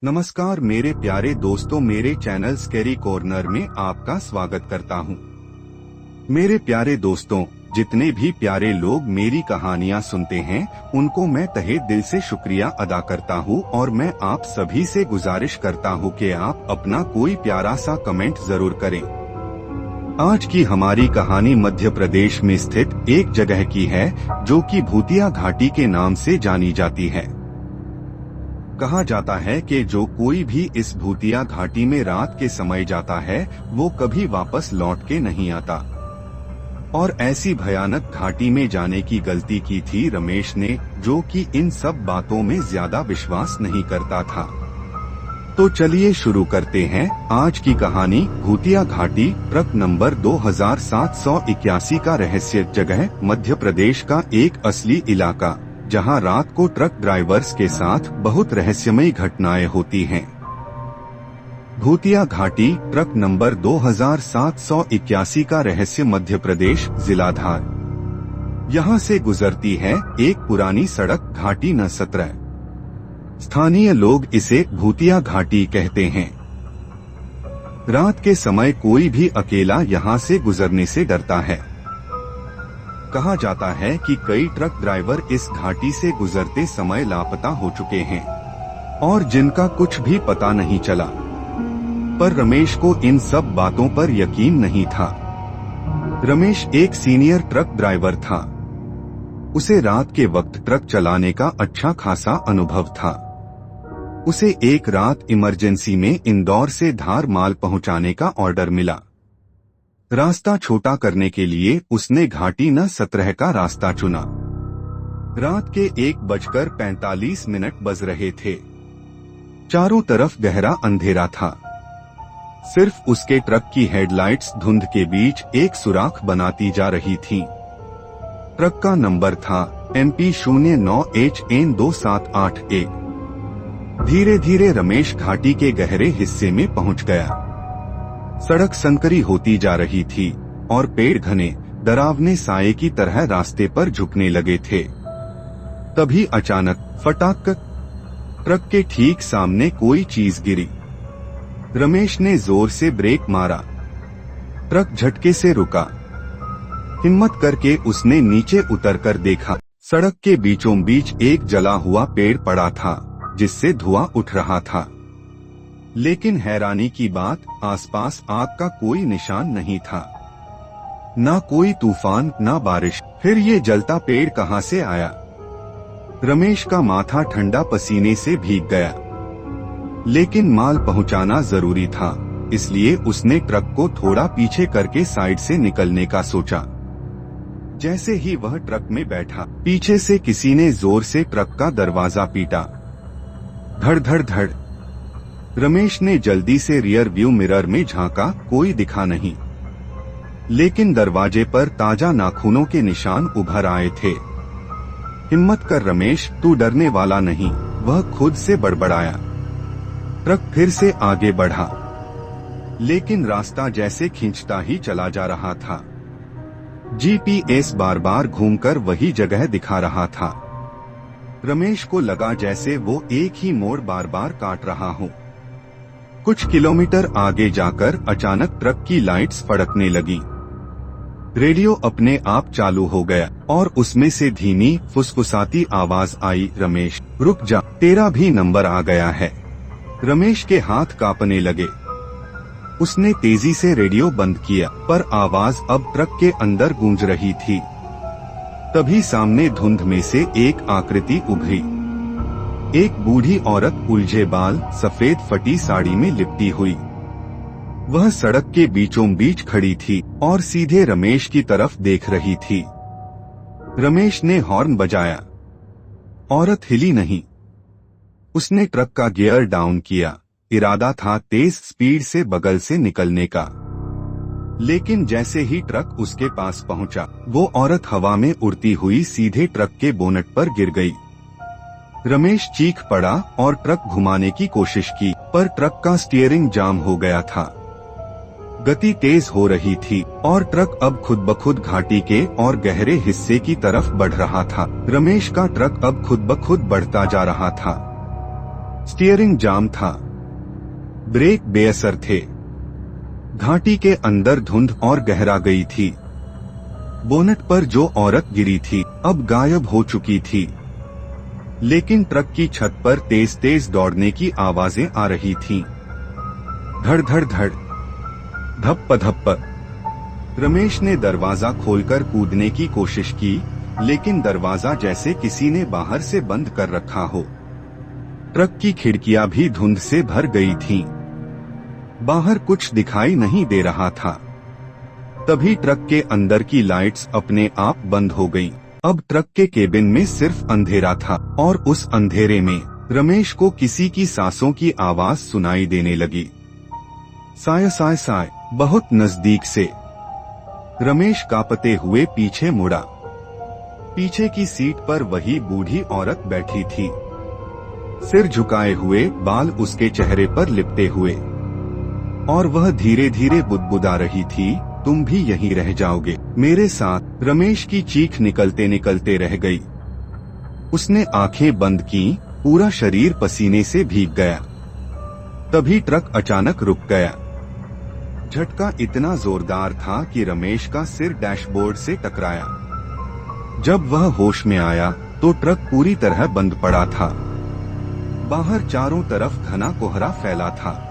नमस्कार मेरे प्यारे दोस्तों, मेरे चैनल स्कैरी कॉर्नर में आपका स्वागत करता हूं। मेरे प्यारे दोस्तों, जितने भी प्यारे लोग मेरी कहानियां सुनते हैं उनको मैं तहे दिल से शुक्रिया अदा करता हूं और मैं आप सभी से गुजारिश करता हूं कि आप अपना कोई प्यारा सा कमेंट जरूर करें। आज की हमारी कहानी मध्य प्रदेश में स्थित एक जगह की है जो कि भूतिया घाटी के नाम से जानी जाती है। कहा जाता है कि जो कोई भी इस भूतिया घाटी में रात के समय जाता है वो कभी वापस लौट के नहीं आता। और ऐसी भयानक घाटी में जाने की गलती की थी रमेश ने, जो कि इन सब बातों में ज्यादा विश्वास नहीं करता था। तो चलिए शुरू करते हैं आज की कहानी। भूतिया घाटी ट्रक नंबर 2781 का रहस्य। जगह मध्य प्रदेश का एक असली इलाका जहां रात को ट्रक ड्राइवर्स के साथ बहुत रहस्यमयी घटनाएं होती हैं। भूतिया घाटी ट्रक नंबर 2781 का रहस्य मध्य प्रदेश, जिला धार। यहां से गुजरती है एक पुरानी सड़क घाटी न 17। स्थानीय लोग इसे भूतिया घाटी कहते हैं। रात के समय कोई भी अकेला यहां से गुजरने से डरता है। कहा जाता है कि कई ट्रक ड्राइवर इस घाटी से गुजरते समय लापता हो चुके हैं और जिनका कुछ भी पता नहीं चला। पर रमेश को इन सब बातों पर यकीन नहीं था। रमेश एक सीनियर ट्रक ड्राइवर था। उसे रात के वक्त ट्रक चलाने का अच्छा खासा अनुभव था। उसे एक रात इमरजेंसी में इंदौर से धार माल पहुंचाने का ऑर्डर मिला। रास्ता छोटा करने के लिए उसने घाटी न 17 का रास्ता चुना। रात के 1:45 बज रहे थे। चारों तरफ गहरा अंधेरा था। सिर्फ उसके ट्रक की हेडलाइट्स धुंध के बीच एक सुराख बनाती जा रही थीं। ट्रक का नंबर था MP09HN278A। धीरे धीरे रमेश घाटी के गहरे हिस्से में पहुंच गया। सड़क संकरी होती जा रही थी और पेड़ घने डरावने साये की तरह रास्ते पर झुकने लगे थे। तभी अचानक फटाक ट्रक के ठीक सामने कोई चीज गिरी। रमेश ने जोर से ब्रेक मारा। ट्रक झटके से रुका। हिम्मत करके उसने नीचे उतरकर देखा। सड़क के बीचों बीच एक जला हुआ पेड़ पड़ा था जिससे धुआं उठ रहा था। लेकिन हैरानी की बात, आसपास आग का कोई निशान नहीं था। ना कोई तूफान, ना बारिश। फिर ये जलता पेड़ कहां से आया? रमेश का माथा ठंडा पसीने से भीग गया। लेकिन माल पहुंचाना जरूरी था, इसलिए उसने ट्रक को थोड़ा पीछे करके साइड से निकलने का सोचा। जैसे ही वह ट्रक में बैठा, पीछे से किसी ने जोर से ट्रक का दरवाजा पीटा। धड़ धड़ धड़। रमेश ने जल्दी से रियर व्यू मिरर में झांका, कोई दिखा नहीं। लेकिन दरवाजे पर ताजा नाखूनों के निशान उभर आए थे। हिम्मत कर रमेश, तू डरने वाला नहीं, वह खुद से बड़बड़ाया। ट्रक फिर से आगे बढ़ा, लेकिन रास्ता जैसे खींचता ही चला जा रहा था। जीपीएस बार बार घूमकर वही जगह दिखा रहा था। रमेश को लगा जैसे वो एक ही मोड़ बार बार काट रहा हो। कुछ किलोमीटर आगे जाकर अचानक ट्रक की लाइट्स फड़कने लगी। रेडियो अपने आप चालू हो गया और उसमें से धीमी फुसफुसाती आवाज आई, रमेश रुक जा, तेरा भी नंबर आ गया है। रमेश के हाथ कांपने लगे। उसने तेजी से रेडियो बंद किया, पर आवाज अब ट्रक के अंदर गूंज रही थी। तभी सामने धुंध में से एक आकृति उभरी। एक बूढ़ी औरत, उलझे बाल, सफेद फटी साड़ी में लिपटी हुई। वह सड़क के बीचों बीच खड़ी थी और सीधे रमेश की तरफ देख रही थी। रमेश ने हॉर्न बजाया। औरत हिली नहीं। उसने ट्रक का गियर डाउन किया। इरादा था तेज स्पीड से बगल से निकलने का। लेकिन जैसे ही ट्रक उसके पास पहुंचा, वो औरत हवा में उड़ती हुई सीधे ट्रक के बोनट पर गिर गई। रमेश चीख पड़ा और ट्रक घुमाने की कोशिश की, पर ट्रक का स्टीयरिंग जाम हो गया था। गति तेज हो रही थी और ट्रक अब खुद ब खुद घाटी के और गहरे हिस्से की तरफ बढ़ रहा था। रमेश का ट्रक अब खुद ब खुद बढ़ता जा रहा था। स्टीयरिंग जाम था, ब्रेक बेअसर थे, घाटी के अंदर धुंध और गहरा गई थी। बोनट पर जो औरत गिरी थी अब गायब हो चुकी थी, लेकिन ट्रक की छत पर तेज तेज दौड़ने की आवाजें आ रही थीं। धड़ धड़ धड़, धप्प धप्प। रमेश ने दरवाजा खोलकर कूदने की कोशिश की, लेकिन दरवाजा जैसे किसी ने बाहर से बंद कर रखा हो। ट्रक की खिड़कियां भी धुंध से भर गई थीं। बाहर कुछ दिखाई नहीं दे रहा था। तभी ट्रक के अंदर की लाइट्स अपने आप बंद हो गईं। अब ट्रक के केबिन में सिर्फ अंधेरा था और उस अंधेरे में रमेश को किसी की सांसों की आवाज सुनाई देने लगी। साय साय साय, बहुत नजदीक से। रमेश कांपते हुए पीछे मुड़ा। पीछे की सीट पर वही बूढ़ी औरत बैठी थी, सिर झुकाए हुए, बाल उसके चेहरे पर लिपटे हुए, और वह धीरे धीरे बुदबुदा रही थी, तुम भी यहीं रह जाओगे मेरे साथ। रमेश की चीख निकलते निकलते रह गई। उसने आंखें बंद की, पूरा शरीर पसीने से भीग गया। तभी ट्रक अचानक रुक गया। झटका इतना जोरदार था कि रमेश का सिर डैशबोर्ड से टकराया। जब वह होश में आया तो ट्रक पूरी तरह बंद पड़ा था। बाहर चारों तरफ घना कोहरा फैला था।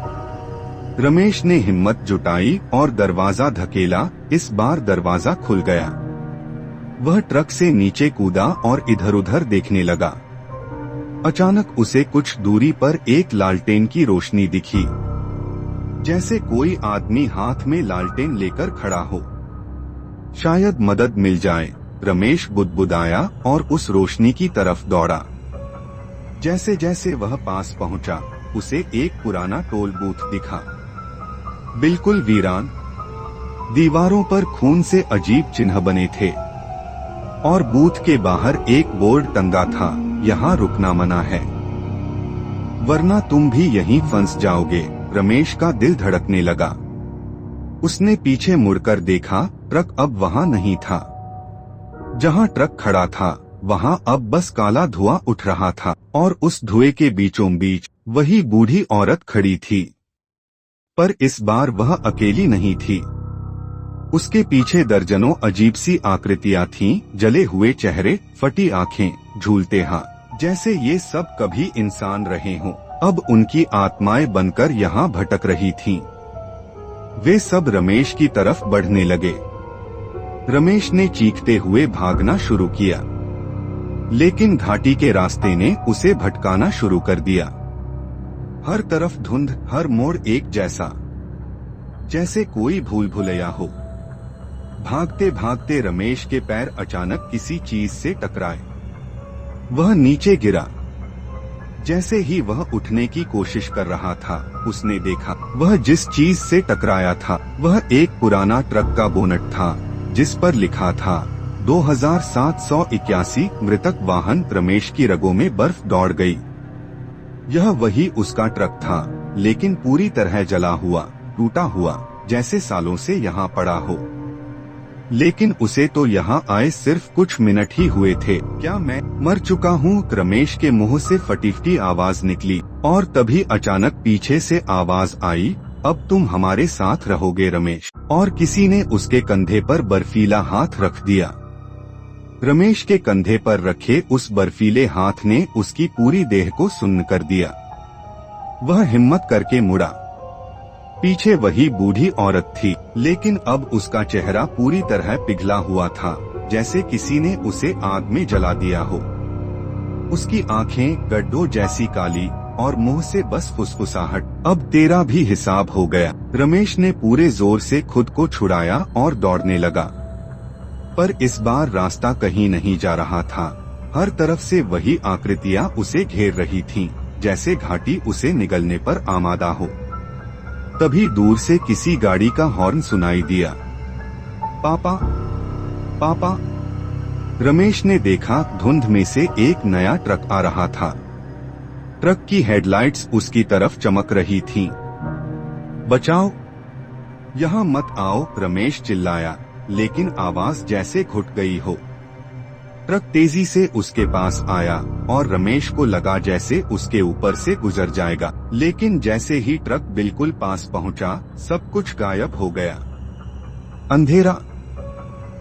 रमेश ने हिम्मत जुटाई और दरवाजा धकेला। इस बार दरवाजा खुल गया। वह ट्रक से नीचे कूदा और इधर-उधर देखने लगा। अचानक उसे कुछ दूरी पर एक लालटेन की रोशनी दिखी, जैसे कोई आदमी हाथ में लालटेन लेकर खड़ा हो। शायद मदद मिल जाए, रमेश बुदबुदाया और उस रोशनी की तरफ दौड़ा। जैसे जैसे वह पास पहुंचा, उसे एक पुराना टोल बूथ दिखा, बिल्कुल वीरान। दीवारों पर खून से अजीब चिन्ह बने थे और बूथ के बाहर एक बोर्ड टंगा था, यहाँ रुकना मना है, वरना तुम भी यहीं फंस जाओगे। रमेश का दिल धड़कने लगा। उसने पीछे मुड़कर देखा, ट्रक अब वहाँ नहीं था। जहाँ ट्रक खड़ा था वहाँ अब बस काला धुआं उठ रहा था और उस धुएं के बीचों बीच वही बूढ़ी औरत खड़ी थी। पर इस बार वह अकेली नहीं थी। उसके पीछे दर्जनों अजीब सी आकृतियां थीं, जले हुए चेहरे, फटी आंखें, झूलते हाथ, जैसे ये सब कभी इंसान रहे हों, अब उनकी आत्माएं बनकर यहाँ भटक रही थीं। वे सब रमेश की तरफ बढ़ने लगे। रमेश ने चीखते हुए भागना शुरू किया, लेकिन घाटी के रास्ते ने उसे भटकाना शुरू कर दिया। हर तरफ धुंध, हर मोड़ एक जैसा, जैसे कोई भूल भुलैया हो। भागते भागते रमेश के पैर अचानक किसी चीज से टकराए। वह नीचे गिरा। जैसे ही वह उठने की कोशिश कर रहा था, उसने देखा वह जिस चीज से टकराया था वह एक पुराना ट्रक का बोनट था, जिस पर लिखा था 2781। मृतक वाहन। रमेश की रगों में बर्फ दौड़ गई। यह वही उसका ट्रक था, लेकिन पूरी तरह जला हुआ, टूटा हुआ, जैसे सालों से यहाँ पड़ा हो। लेकिन उसे तो यहाँ आए सिर्फ कुछ मिनट ही हुए थे। क्या मैं मर चुका हूँ? रमेश के मुंह से फटी आवाज निकली और तभी अचानक पीछे से आवाज आई, अब तुम हमारे साथ रहोगे रमेश। और किसी ने उसके कंधे पर बर्फीला हाथ रख दिया। रमेश के कंधे पर रखे उस बर्फीले हाथ ने उसकी पूरी देह को सुन्न कर दिया। वह हिम्मत करके मुड़ा। पीछे वही बूढ़ी औरत थी, लेकिन अब उसका चेहरा पूरी तरह पिघला हुआ था, जैसे किसी ने उसे आग में जला दिया हो। उसकी आंखें गड्ढों जैसी काली और मुंह से बस फुसफुसाहट। अब तेरा भी हिसाब हो गया। रमेश ने पूरे जोर से खुद को छुड़ाया और दौड़ने लगा, पर इस बार रास्ता कहीं नहीं जा रहा था। हर तरफ से वही आकृतियां उसे घेर रही थीं, जैसे घाटी उसे निगलने पर आमादा हो। तभी दूर से किसी गाड़ी का हॉर्न सुनाई दिया। पापा, पापा। रमेश ने देखा धुंध में से एक नया ट्रक आ रहा था। ट्रक की हेडलाइट्स उसकी तरफ चमक रही थीं। बचाओ, यहाँ मत आओ, रमेश चिल्लाया, लेकिन आवाज जैसे घुट गई हो। ट्रक तेजी से उसके पास आया और रमेश को लगा जैसे उसके ऊपर से गुजर जाएगा, लेकिन जैसे ही ट्रक बिल्कुल पास पहुंचा, सब कुछ गायब हो गया। अंधेरा,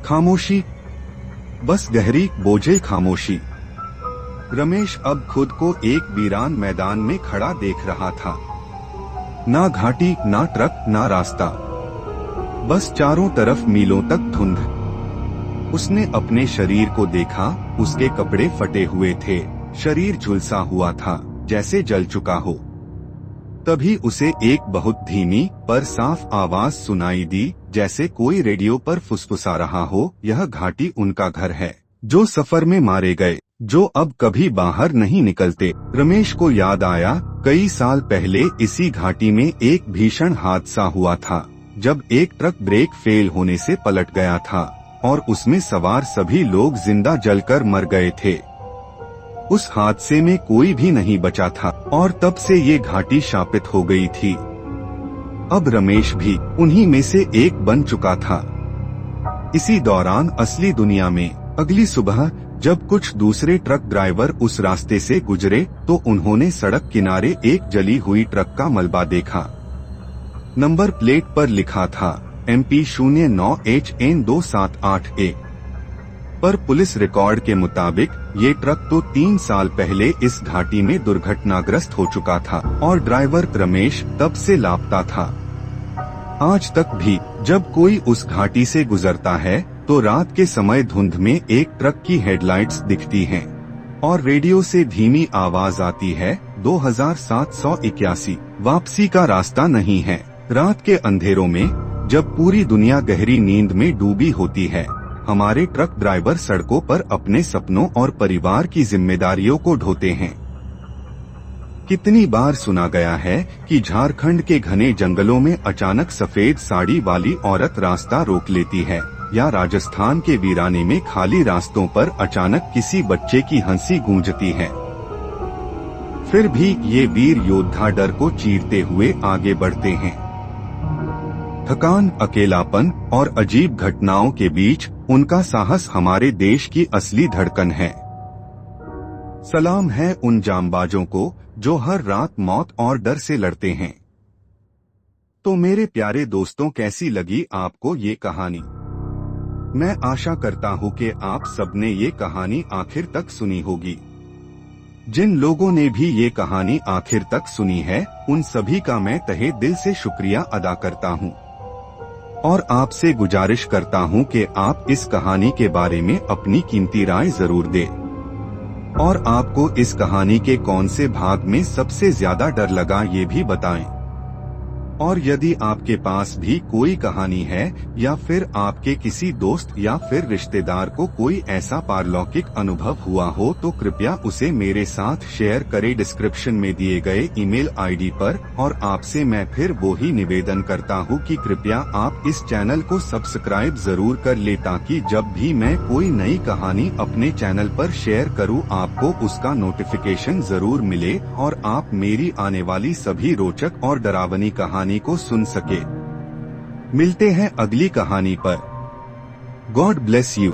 खामोशी, बस गहरी बोझिल खामोशी। रमेश अब खुद को एक वीरान मैदान में खड़ा देख रहा था। ना घाटी, ना ट्रक, ना रास्ता, बस चारों तरफ मीलों तक धुंध। उसने अपने शरीर को देखा, उसके कपड़े फटे हुए थे, शरीर झुलसा हुआ था, जैसे जल चुका हो। तभी उसे एक बहुत धीमी पर साफ आवाज सुनाई दी, जैसे कोई रेडियो पर फुसफुसा रहा हो, यह घाटी उनका घर है, जो सफर में मारे गए, जो अब कभी बाहर नहीं निकलते। रमेश को याद आया, कई साल पहले इसी घाटी में एक भीषण हादसा हुआ था, जब एक ट्रक ब्रेक फेल होने से पलट गया था और उसमें सवार सभी लोग जिंदा जलकर मर गए थे। उस हादसे में कोई भी नहीं बचा था और तब से ये घाटी शापित हो गई थी। अब रमेश भी उन्हीं में से एक बन चुका था। इसी दौरान असली दुनिया में अगली सुबह जब कुछ दूसरे ट्रक ड्राइवर उस रास्ते से गुजरे तो उन्होंने सड़क किनारे एक जली हुई ट्रक का मलबा देखा। नंबर प्लेट पर लिखा था MP09HN278A, पर पुलिस रिकॉर्ड के मुताबिक ये ट्रक तो 3 साल पहले इस घाटी में दुर्घटनाग्रस्त हो चुका था और ड्राइवर रमेश तब से लापता था। आज तक भी जब कोई उस घाटी से गुजरता है तो रात के समय धुंध में एक ट्रक की हेडलाइट्स दिखती हैं और रेडियो से धीमी आवाज आती है, 2781 वापसी का रास्ता नहीं है। रात के अंधेरों में जब पूरी दुनिया गहरी नींद में डूबी होती है, हमारे ट्रक ड्राइवर सड़कों पर अपने सपनों और परिवार की जिम्मेदारियों को ढोते हैं। कितनी बार सुना गया है कि झारखंड के घने जंगलों में अचानक सफेद साड़ी वाली औरत रास्ता रोक लेती है, या राजस्थान के वीराने में खाली रास्तों पर अचानक किसी बच्चे की हंसी गूंजती है। फिर भी ये वीर योद्धा डर को चीरते हुए आगे बढ़ते हैं। थकान, अकेलापन और अजीब घटनाओं के बीच उनका साहस हमारे देश की असली धड़कन है। सलाम है उन जांबाजों को जो हर रात मौत और डर से लड़ते हैं। तो मेरे प्यारे दोस्तों, कैसी लगी आपको ये कहानी? मैं आशा करता हूँ कि आप सबने ये कहानी आखिर तक सुनी होगी। जिन लोगों ने भी ये कहानी आखिर तक सुनी है, उन सभी का मैं तहे दिल से शुक्रिया अदा करता हूँ और आपसे गुजारिश करता हूँ कि आप इस कहानी के बारे में अपनी कीमती राय जरूर दें और आपको इस कहानी के कौन से भाग में सबसे ज्यादा डर लगा ये भी बताएं। और यदि आपके पास भी कोई कहानी है या फिर आपके किसी दोस्त या फिर रिश्तेदार को कोई ऐसा पारलौकिक अनुभव हुआ हो तो कृपया उसे मेरे साथ शेयर करें डिस्क्रिप्शन में दिए गए ईमेल आईडी पर। और आपसे मैं फिर वो ही निवेदन करता हूँ कि कृपया आप इस चैनल को सब्सक्राइब जरूर कर ले ताकि जब भी मैं कोई नई कहानी अपने चैनल पर शेयर करूँ आपको उसका नोटिफिकेशन जरूर मिले और आप मेरी आने वाली सभी रोचक और डरावनी कहानी को सुन सके। मिलते हैं अगली कहानी पर। God bless you.